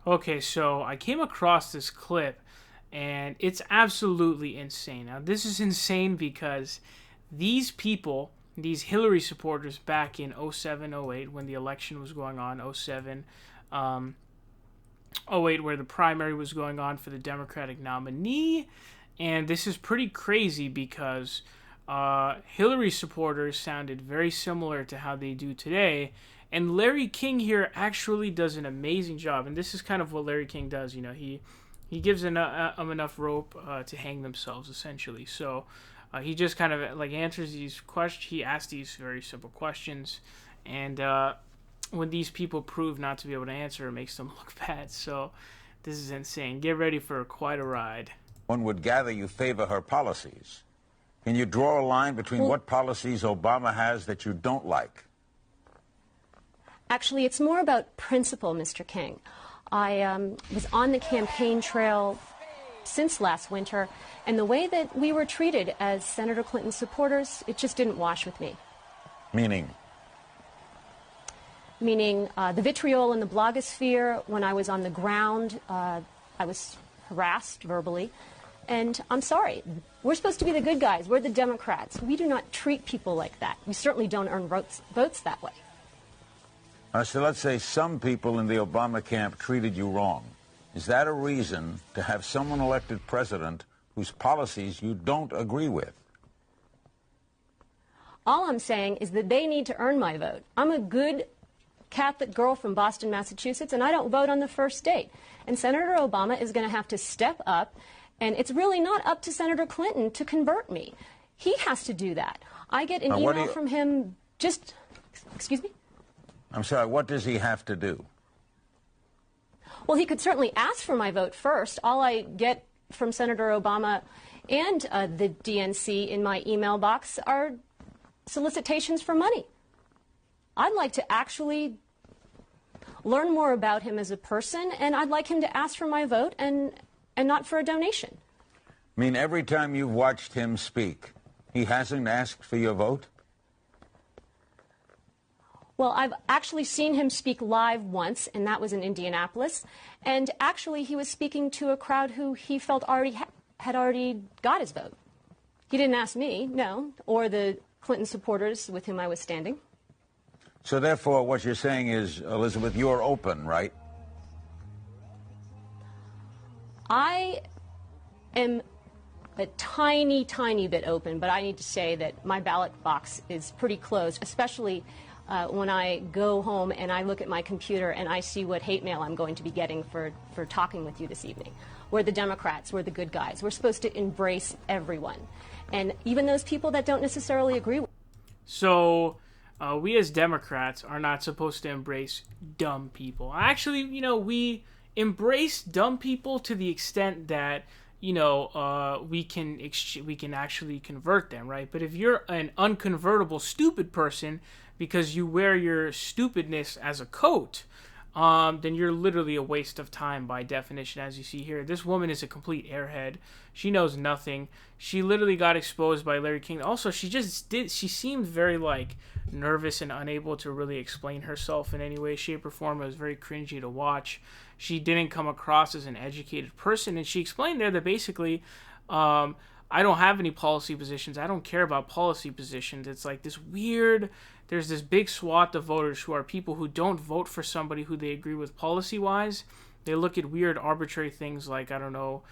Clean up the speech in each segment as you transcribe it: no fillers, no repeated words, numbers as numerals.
Okay, so I came across this clip and it's absolutely insane. Now, this is insane because these people, these Hillary supporters back in '07, '08, when the election was going on, '07, '08, where the primary was going on for the Democratic nominee. And this is pretty crazy because Hillary supporters sounded very similar to how they do today. And Larry King here actually does an amazing job. And this is kind of what Larry King does. You know, he gives enough rope to hang themselves, essentially. So he just kind of like answers these questions. He asks these very simple questions. And when these people prove not to be able to answer, it makes them look bad. So this is insane. Get ready for quite a ride. One would gather you favor her policies. Can you draw a line between what policies Obama has that you don't like? Actually, it's more about principle, Mr. King. I was on the campaign trail since last winter, and the way that we were treated as Senator Clinton supporters, it just didn't wash with me. Meaning? Meaning the vitriol in the blogosphere. When I was on the ground, I was harassed verbally. And I'm sorry, we're supposed to be the good guys. We're the Democrats. We do not treat people like that. We certainly don't earn votes that way. So let's say some people in the Obama camp treated you wrong. Is that a reason to have someone elected president whose policies you don't agree with? All I'm saying is that they need to earn my vote. I'm a good Catholic girl from Boston, Massachusetts, and I don't vote on the first date. And Senator Obama is going to have to step up, and it's really not up to Senator Clinton to convert me. He has to do that. I get an email from him just, excuse me? I'm sorry, what does he have to do? Well, he could certainly ask for my vote first. All I get from Senator Obama and the DNC in my email box are solicitations for money. I'd like to actually learn more about him as a person, and I'd like him to ask for my vote and not for a donation. I mean, every time you've watched him speak, he hasn't asked for your vote? Well, I've actually seen him speak live once, and that was in Indianapolis. And actually, he was speaking to a crowd who he felt had already got his vote. He didn't ask me, no, or the Clinton supporters with whom I was standing. So therefore, what you're saying is, Elizabeth, you're open, right? I am a tiny, tiny bit open, but I need to say that my ballot box is pretty closed, especially when I go home and I look at my computer and I see what hate mail I'm going to be getting for talking with you this evening. We're the Democrats. We're the good guys. We're supposed to embrace everyone. And even those people that don't necessarily agree with. So we as Democrats are not supposed to embrace dumb people. Actually, you know, we embrace dumb people to the extent that, you know, we can actually convert them, right? But if you're an unconvertible stupid person because you wear your stupidness as a coat, then you're literally a waste of time by definition, as you see here. This woman is a complete airhead. She knows nothing. She literally got exposed by Larry King. Also, she seemed very, like, nervous and unable to really explain herself in any way, shape, or form. It was very cringy to watch. She didn't come across as an educated person, and she explained there that basically, I don't have any policy positions. I don't care about policy positions. It's like this weird, there's this big swath of voters who are people who don't vote for somebody who they agree with policy-wise. They look at weird, arbitrary things like, I don't know,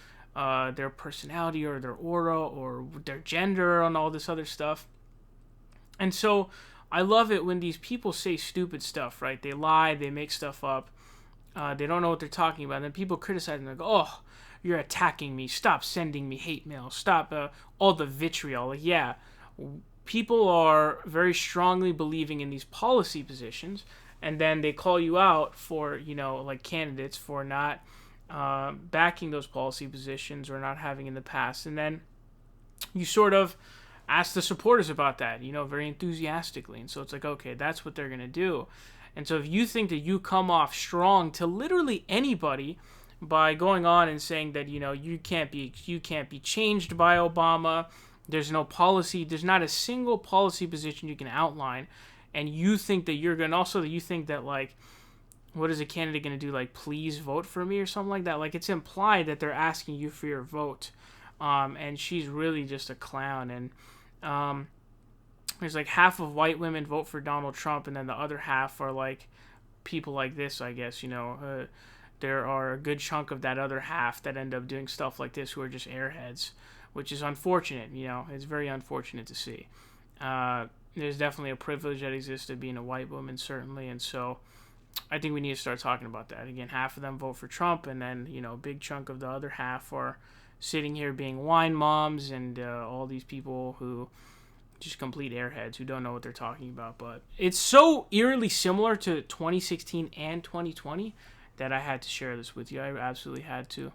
their personality or their aura or their gender and all this other stuff. And so I love it when these people say stupid stuff, right? They lie, they make stuff up. They don't know what they're talking about. And then people criticize them. They go, oh, you're attacking me. Stop sending me hate mail. Stop all the vitriol. Like, yeah, people are very strongly believing in these policy positions, and then they call you out for, you know, like candidates for not backing those policy positions or not having in the past. And then you sort of ask the supporters about that, you know, very enthusiastically. And so it's like, okay, that's what they're going to do. And so if you think that you come off strong to literally anybody by going on and saying that, you know, you can't be changed by Obama, there's no policy, there's not a single policy position you can outline, and you think that you're going to, also that you think that, like, what is a candidate going to do? Like, please vote for me or something like that? Like, it's implied that they're asking you for your vote. And she's really just a clown. And there's like half of white women vote for Donald Trump, and then the other half are like people like this, I guess. There are a good chunk of that other half that end up doing stuff like this who are just airheads, which is unfortunate. It's very unfortunate to see. There's definitely a privilege that exists to being a white woman, certainly, and so I think we need to start talking about that. Again, half of them vote for Trump, and then, a big chunk of the other half are sitting here being wine moms and all these people who just complete airheads who don't know what they're talking about. But it's so eerily similar to 2016 and 2020 that I had to share this with you. I absolutely had to.